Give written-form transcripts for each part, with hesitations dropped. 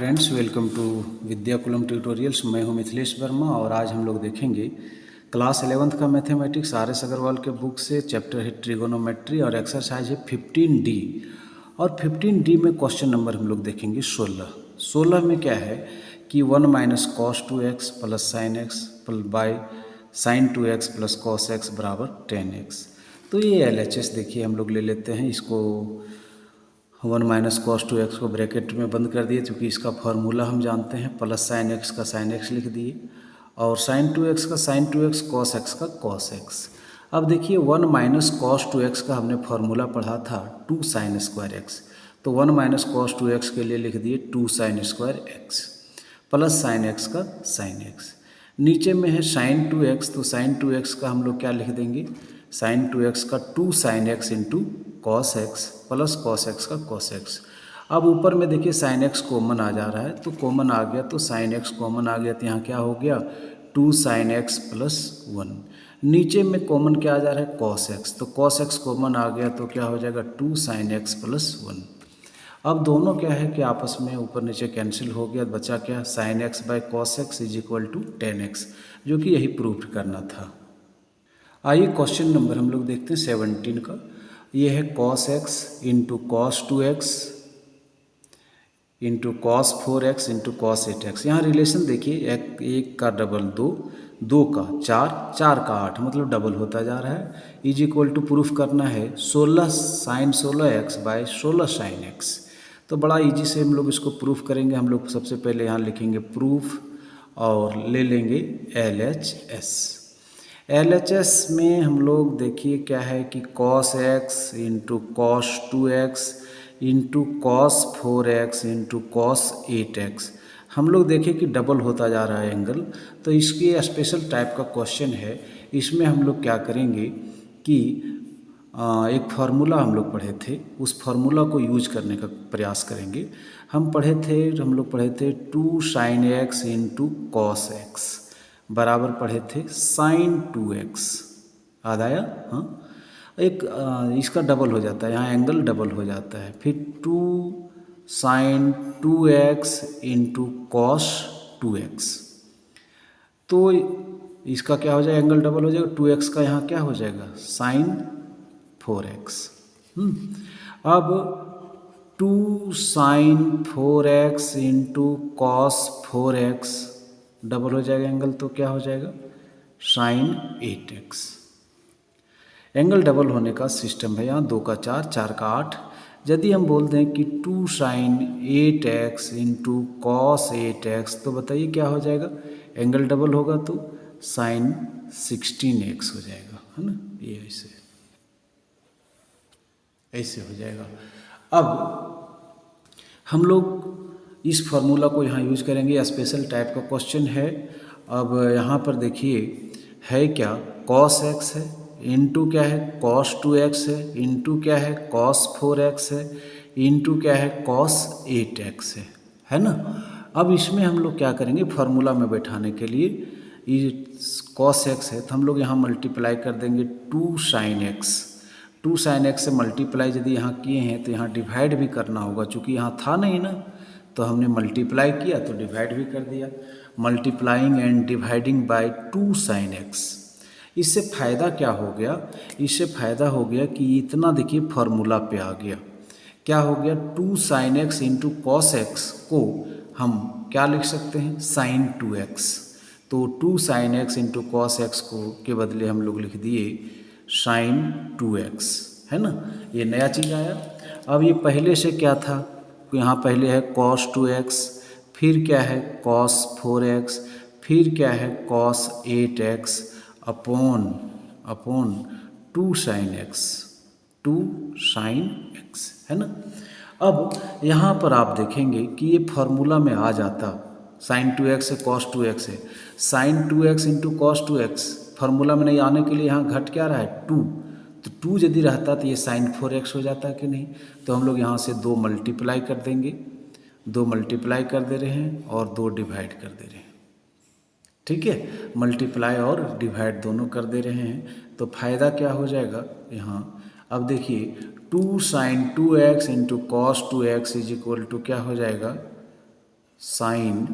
Friends, welcome to Vidyakulam tutorials. मैं हूं मिथिलेश वर्मा और आज हम लोग देखेंगे क्लास 11th का मैथमेटिक्स RS अग्रवाल के बुक से। चैप्टर है ट्रिगोनोमेट्री और एक्सरसाइज है 15D। और 15D में क्वेश्चन नंबर हम लोग देखेंगे 16 में क्या है कि 1 minus cos 2x plus sign x by sine 2x plus cos x बराबर 10x। तो ये LHS देखिए हम लोग ले लेते हैं इसको। 1 माइनस कॉस 2x को ब्रैकेट में बंद कर दिए क्योंकि इसका फार्मूला हम जानते हैं, प्लस साइन एक्स का साइन एक्स लिख दिए और साइन 2x का साइन 2x, कॉस एक्स का कॉस एक्स। अब देखिए 1 माइनस कॉस 2x का हमने फार्मूला पढ़ा था 2 साइन स्क्वायर एक्स, तो 1 माइनस कॉस 2x के लिए लिख दिए 2 sine square x plus sine x का साइन एक्स। नीचे में है साइन 2x, तो साइन 2x का हम लोग क्या लिख देंगे, साइन 2x का 2 sine x into cos x plus cos x का कॉस एक्स। अब ऊपर में देखिए साइन एक्स कॉमन आ जा रहा है, तो कॉमन आ गया, तो साइन एक्स कॉमन आ गया, तो यहाँ क्या हो गया 2 साइन एक्स प्लस 1। नीचे में कॉमन क्या आ जा रहा है कॉस एक्स, तो कॉस एक्स कॉमन आ गया, तो क्या हो जाएगा 2 साइन एक्स प्लस 1। अब दोनों क्या है कि आपस में ऊपर नीचे कैंसिल हो गया, बचा क्या sine x by cos x is equal to 10x, जो कि यही प्रूफ करना था। आइए क्वेश्चन नंबर हम लोग देखते हैं 17 का। ये है cos x into cos 2x into cos 4x into cos 8x। यहाँ रिलेशन देखिए, एक का डबल 2, 2 का 4, 4 का 8, मतलब डबल होता जा रहा है। इज इक्वल टू प्रूफ करना है 16 sign 16x by 16 sign x। तो बड़ा इजी से हम लोग इसको प्रूफ करेंगे। हम लोग सबसे पहले यहाँ लिखेंगे प्रूफ और ले लेंगे LHS में हम लोग देखिए क्या है कि cos x into cos 2x into cos 4x into cos 8x। हम लोग देखें कि डबल होता जा रहा है एंगल, तो इसकी स्पेशल टाइप का क्वेश्चन है। इसमें हम लोग क्या करेंगे कि एक फार्मूला हम लोग पढ़े थे, उस फार्मूला को यूज करने का प्रयास करेंगे। हम लोग पढ़े थे 2 sine x into cos x बराबर पढ़े थे साइन 2x। याद आया? हाँ, एक इसका डबल हो जाता है, यहाँ एंगल डबल हो जाता है, फिर 2 sine 2x into cos 2x। तो इसका क्या हो जाएगा, एंगल डबल हो जाएगा, 2x का यहाँ क्या हो जाएगा साइन 4x। अब 2 sign 4x into cos 4x double हो जाएगा एंगल, तो क्या हो जाएगा साइन 8x। एंगल डबल होने का सिस्टम है, यहाँ 2 का 4, 4 का 8। यदि हम बोल दें कि 2 sign 8x into cos 8x, तो बताइए क्या हो जाएगा, एंगल डबल होगा तो साइन 16x हो जाएगा, है ना। ये ऐसे हो जाएगा। अब हम लोग इस फार्मूला को यहाँ यूज करेंगे, स्पेशल टाइप का क्वेश्चन है। अब यहाँ पर देखिए है क्या, कॉस एक्स है, इंटू क्या है कॉस 2x है, इंटू क्या है कॉस 4x है, इंटू क्या है कॉस 8x है ना। अब इसमें हम लोग क्या करेंगे, फार्मूला में बैठाने के लिए ये कॉस एक्स है, तो हम लोग यहाँ मल्टीप्लाई कर देंगे 2 साइन एक्स। 2 साइन एक्स से मल्टीप्लाई यदि यहाँ किए हैं तो यहाँ डिवाइड भी करना होगा, चूँकि यहाँ था नहीं ना, तो हमने मल्टीप्लाई किया तो डिवाइड भी कर दिया। Multiplying and dividing by 2 sine x. इससे फ़ायदा क्या हो गया, इससे फ़ायदा हो गया कि इतना देखिए फार्मूला पे आ गया। क्या हो गया 2 sine x into cos x को हम क्या लिख सकते हैं साइन 2x। तो 2 sine x into cos x को के बदले हम लोग लिख दिए साइन 2x, है ना। ये नया चीज़ आया। अब ये पहले से क्या था, यहाँ पहले है cos 2x, फिर क्या है cos 4x, फिर क्या है cos 8x upon 2 sign x, है ना। अब यहाँ पर आप देखेंगे कि ये फार्मूला में आ जाता, साइन 2x है cos 2x है, sign 2x into cos 2x formula में नहीं आने के लिए यहाँ घट क्या रहा है 2, तो 2 यदि रहता तो ये साइन 4x हो जाता कि नहीं। तो हम लोग यहाँ से 2 मल्टीप्लाई कर देंगे, 2 मल्टीप्लाई कर दे रहे हैं और 2 डिवाइड कर दे रहे हैं, ठीक है। मल्टीप्लाई और डिवाइड दोनों कर दे रहे हैं, तो फायदा क्या हो जाएगा यहाँ। अब देखिए 2 sine 2x into cos 2x is equal to क्या हो जाएगा साइन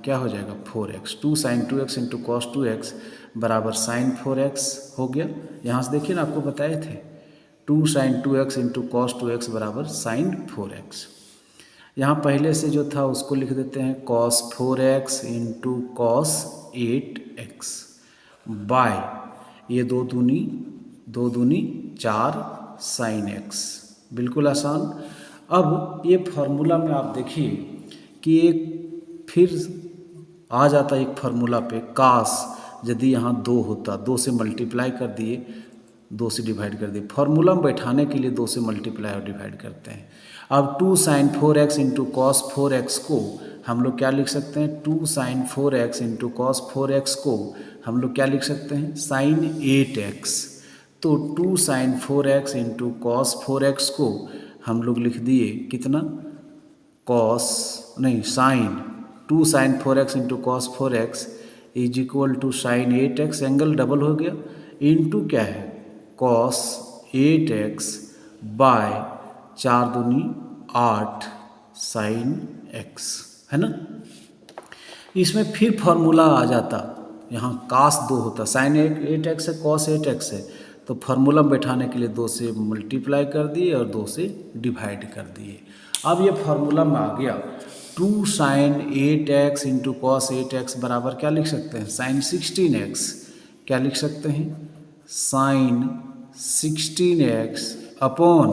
क्या हो जाएगा 4x, 2 sin 2x into cos 2x बराबर साइन 4x हो गया। यहाँ से देखिए ना, आपको बताए थे 2 sin 2x into cos 2x बराबर साइन 4x। यहाँ पहले से जो था उसको लिख देते हैं cos 4x into cos 8x bye ये दो दूनी 4 sin x। बिल्कुल आसान। अब ये फार्मूला में आप देखिए कि एक फिर आ जाता एक फार्मूला पे, काश यदि यहाँ 2 होता, 2 से मल्टीप्लाई कर दिए, 2 से डिवाइड कर दिए। फार्मूला में बैठाने के लिए 2 से मल्टीप्लाई और डिवाइड करते हैं। अब 2 sin 4x into cos 4x को हम लोग क्या लिख सकते हैं, 2 sin 4x into cos 4x को हम लोग क्या लिख सकते हैं, साइन 8x। तो 2 sin 4x into cos 4x को हम लोग लिख दिए कितना, sine 2 sin 4x into cos 4x is equal to sine 8x, angle double हो गया, इंटू क्या है कॉस 8x बाय 4 दूनी 8 साइन x, है ना। इसमें फिर फार्मूला आ जाता, यहाँ कास 2 होता, साइन 8x है, कॉस 8x है, तो फार्मूला में बैठाने के लिए 2 से मल्टीप्लाई कर दिए और 2 से डिवाइड कर दिए। अब ये फार्मूला में आ गया 2 sin 8x into cos 8x बराबर क्या लिख सकते हैं, साइन 16x। क्या लिख सकते हैं, sign 16x upon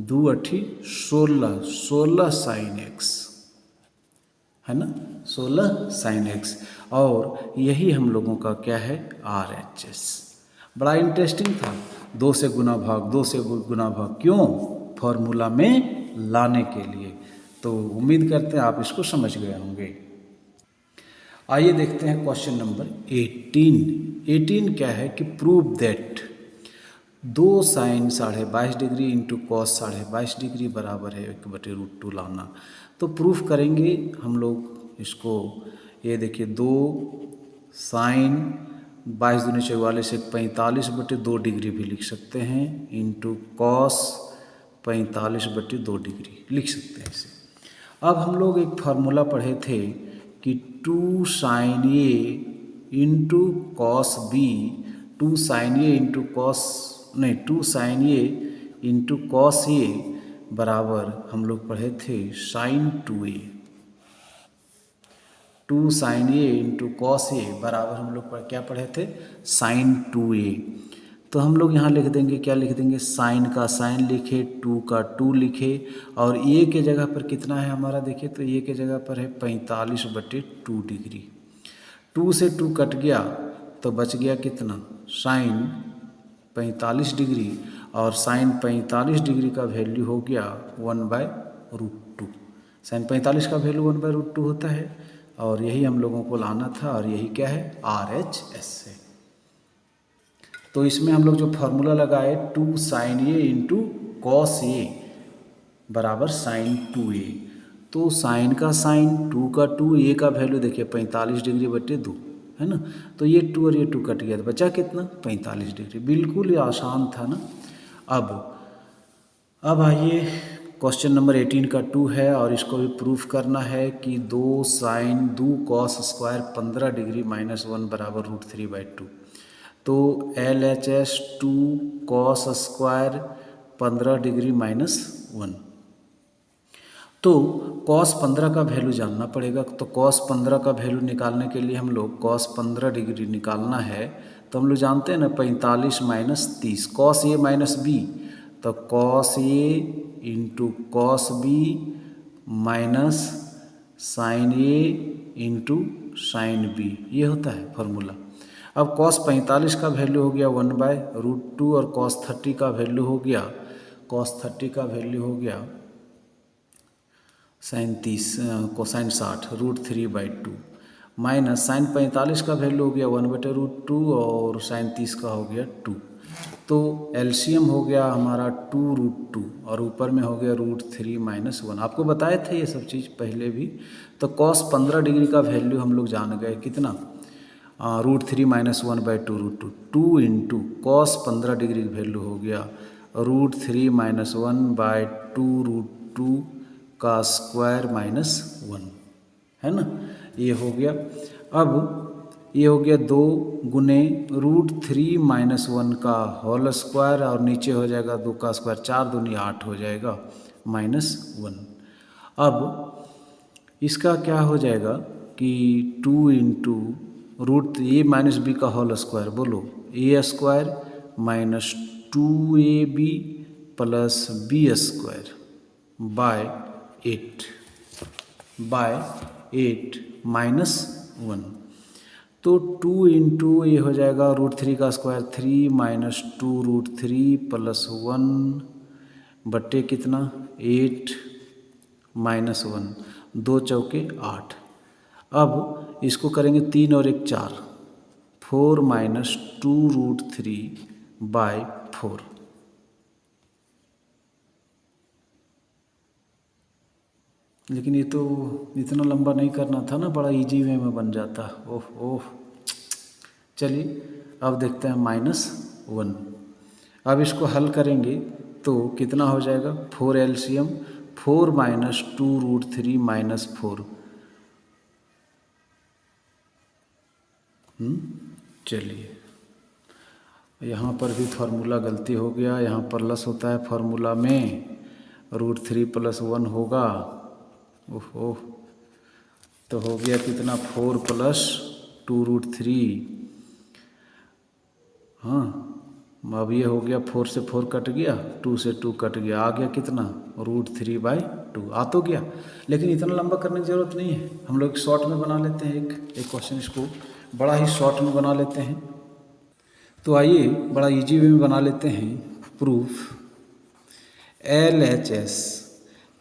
2 8 16 sign x, है ना, 16 साइन x। और यही हम लोगों का क्या है, RHS। बड़ा इंटरेस्टिंग था, 2 से गुना भाग क्यों, फॉर्मूला में लाने के लिए। तो उम्मीद करते हैं आप इसको समझ गए होंगे। आइए देखते हैं क्वेश्चन नंबर 18 क्या है कि prove that 2 sin 22.5 degree into cos 22.5 degree बराबर है 1/√2 लाना। तो प्रूफ करेंगे हम लोग इसको। ये देखिए 2 sin 22 दूनी 44 45/2 डिग्री भी लिख सकते हैं, इंटू कॉस 45/2 डिग्री लिख सकते हैं इसे। अब हम लोग एक फार्मूला पढ़े थे कि 2 sin A into cos B, 2 sin A into cos A बराबर हम लोग पढ़े थे sine 2A। 2 sin A into cos A बराबर हम लोग क्या पढ़े थे, साइन 2A। तो हम लोग यहाँ लिख देंगे, क्या लिख देंगे, साइन का साइन लिखे, 2 का 2 लिखे, और ए के जगह पर कितना है हमारा, देखिए तो ए के जगह पर है 45/2 डिग्री। 2 से 2 कट गया तो बच गया कितना, साइन 45 डिग्री, और साइन 45 डिग्री का वैल्यू हो गया 1/√2। साइन 45 का वैल्यू 1/√2 होता है, और यही हम लोगों को लाना था, और यही क्या है, RHS है। तो इसमें हम लोग जो फार्मूला लगाए 2 sin A into cos A बराबर साइन 2A। तो साइन का साइन, 2 का 2, A का वैल्यू देखिए 45°/2, है ना। तो ये 2 और ये 2 कट गया तो बचा कितना, 45 डिग्री। बिल्कुल ही आसान था ना। अब आइए क्वेश्चन नंबर 18 का 2 है, और इसको भी प्रूफ करना है कि 2 sin 2 cos स्क्वायर 15 डिग्री -1 बराबर √3/2। तो LHS 2 cos स्क्वायर 15 डिग्री -1। तो cos 15 का वैल्यू जानना पड़ेगा। तो cos 15 का वैल्यू निकालने के लिए हम लोग cos 15 डिग्री निकालना है, तो हम लोग जानते हैं ना 45 - 30 cos A माइनस बी, तो cos A इंटू cos B minus sine A into sine B, ये होता है फॉर्मूला। अब cos 45 का वैल्यू हो गया 1/√2, और cos 30 का वैल्यू हो गया साइन 60 √3/2, माइनस साइन 45 का वैल्यू हो गया 1/√2, और साइन 30 का हो गया 2। तो एलसीएम हो गया हमारा 2√2, और ऊपर में हो गया √3 - 1। आपको बताए थे ये सब चीज़ पहले भी। तो cos 15 डिग्री का वैल्यू हम लोग जान गए कितना, √3 - 1/2 2 इंटू कॉस 15 डिग्री वैल्यू हो गया √3 - 1/2 √2 का स्क्वायर माइनस 1, है ना। ये हो गया। अब ये हो गया 2 गुने √3 माइनस 1 का होल स्क्वायर, और नीचे हो जाएगा 2 का स्क्वायर, 4 दूनी 8 हो जाएगा माइनस 1। अब इसका क्या हो जाएगा कि 2 इंटू √a माइनस बी का होल स्क्वायर, बोलो A square minus 2ab plus B square by 8 minus 1। तो 2 इंटू ये हो जाएगा √3 का स्क्वायर 3 माइनस 2√3 प्लस 1 बट्टे कितना 8 माइनस 1, 2 चौके 8। अब इसको करेंगे 3 और 1 4, 4 माइनस 2√3 बाय 4। लेकिन ये तो इतना लंबा नहीं करना था ना, बड़ा इजी वे में बन जाता। ओह ओह, चलिए अब देखते हैं -1। अब इसको हल करेंगे तो कितना हो जाएगा 4 एलसीएम 4 माइनस 2√3 माइनस 4। चलिए यहाँ पर भी फार्मूला गलती हो गया, यहाँ पर प्लस होता है फार्मूला में, √3 प्लस 1 होगा। ओह, तो हो गया कितना 4 प्लस 2√3। हाँ, अब ये हो गया 4 से 4 कट गया, 2 से 2 कट गया, आ गया कितना √3/2 आ तो गया। लेकिन इतना लंबा करने की ज़रूरत नहीं है, हम लोग शॉर्ट में बना लेते हैं। एक क्वेश्चन इसको बड़ा ही शॉर्ट में बना लेते हैं। तो आइए बड़ा इजी वे में बना लेते हैं प्रूफ। LHS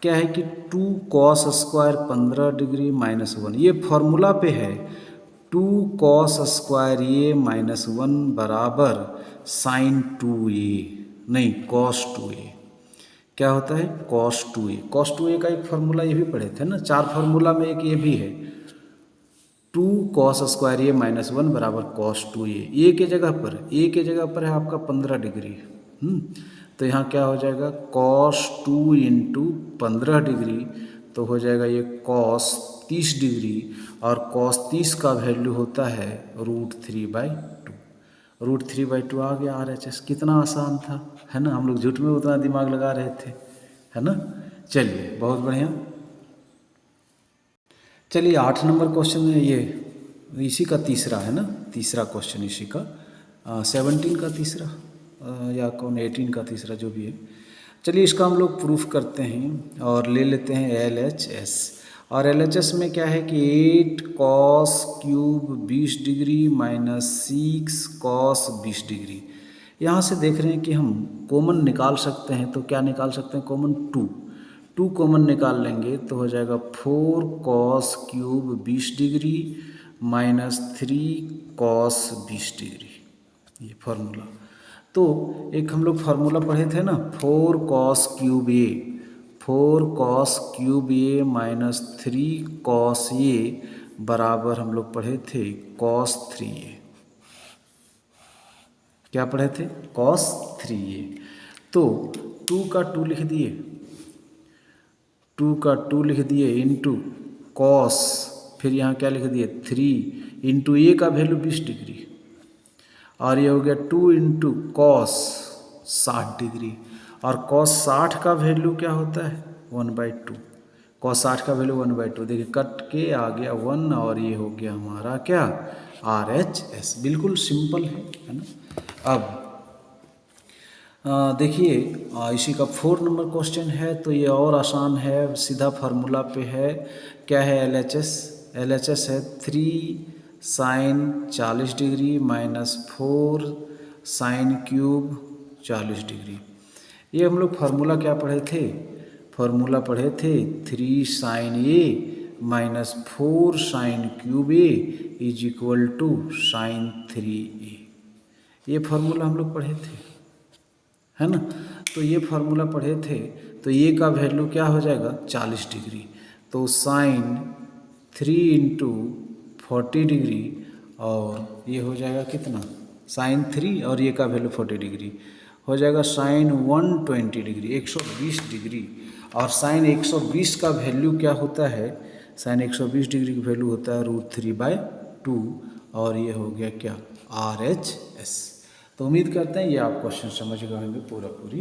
क्या है कि 2 cos स्क्वायर 15 डिग्री माइनस 1, ये फॉर्मूला पे है। 2 cos स्क्वायर ये माइनस 1 बराबर sin 2a, नहीं cos 2a। क्या होता है cos 2a। cos 2a का एक फार्मूला ये भी पढ़े थे ना, 4 फार्मूला में एक ये भी है। 2 cos स्क्वायर ये माइनस 1 बराबर cos 2a। ए के जगह पर है आपका 15 डिग्री। तो यहाँ क्या हो जाएगा cos 2 इंटू 15 डिग्री, तो हो जाएगा ये cos 30 डिग्री, और cos 30 का वैल्यू होता है √3/2। √3/2 आ गया RHS। कितना आसान था, है ना। हम लोग झूठ में उतना दिमाग लगा रहे थे, है ना। चलिए बहुत बढ़िया। चलिए 8 नंबर क्वेश्चन है ये, इसी का तीसरा है ना, तीसरा क्वेश्चन इसी का 17 का तीसरा या कौन 18 का तीसरा जो भी है। चलिए इसका हम लोग प्रूफ करते हैं और ले लेते हैं LHS। और LHS में क्या है कि 8 cos cube 20 degree minus 6 cos 20 degree. यहाँ से देख रहे हैं कि हम कॉमन निकाल सकते हैं, तो क्या निकाल सकते हैं कॉमन 2 कॉमन निकाल लेंगे तो हो जाएगा 4 cos cube 20 degree minus 3 cos 20 degree, ये फार्मूला। तो एक हम लोग फार्मूला पढ़े थे ना 4 cos cube a minus 3 cos a बराबर हम लोग पढ़े थे cos 3a। क्या पढ़े थे cos 3a। तो 2 का 2 लिख दिए, 2 का 2 लिख दिए इंटू cos, फिर यहाँ क्या लिख दिए 3 इंटू a का वैल्यू 20 डिग्री, और ये हो गया 2 इंटू कॉस 60 डिग्री, और cos 60 का वैल्यू क्या होता है 1/2। cos 60 का वैल्यू 1/2, देखिए कट के आ गया 1, और ये हो गया हमारा क्या RHS। बिल्कुल सिंपल है ना। अब देखिए इसी का 4 नंबर क्वेश्चन है, तो ये और आसान है, सीधा फार्मूला पे है। क्या है LHS है 3 sin 40 degree minus 4 sin cube 40 degree. ये हम लोग फार्मूला क्या पढ़े थे, फार्मूला पढ़े थे 3 sin a minus 4 sin cube a is equal to sin 3a। ये फार्मूला हम लोग पढ़े थे, है ना। तो ये फार्मूला पढ़े थे, तो ये का वैल्यू क्या हो जाएगा 40 डिग्री, तो sin 3 इंटू 40 डिग्री, और ये हो जाएगा कितना sin 3, और ये का वैल्यू 40 डिग्री हो जाएगा sin 120 डिग्री 120 डिग्री। और साइन 120 का वैल्यू क्या होता है, साइन 120 डिग्री की वैल्यू होता है √3/2 और ये हो गया क्या RHS। तो उम्मीद करते हैं ये आप क्वेश्चन समझ गए होंगे पूरा पूरी।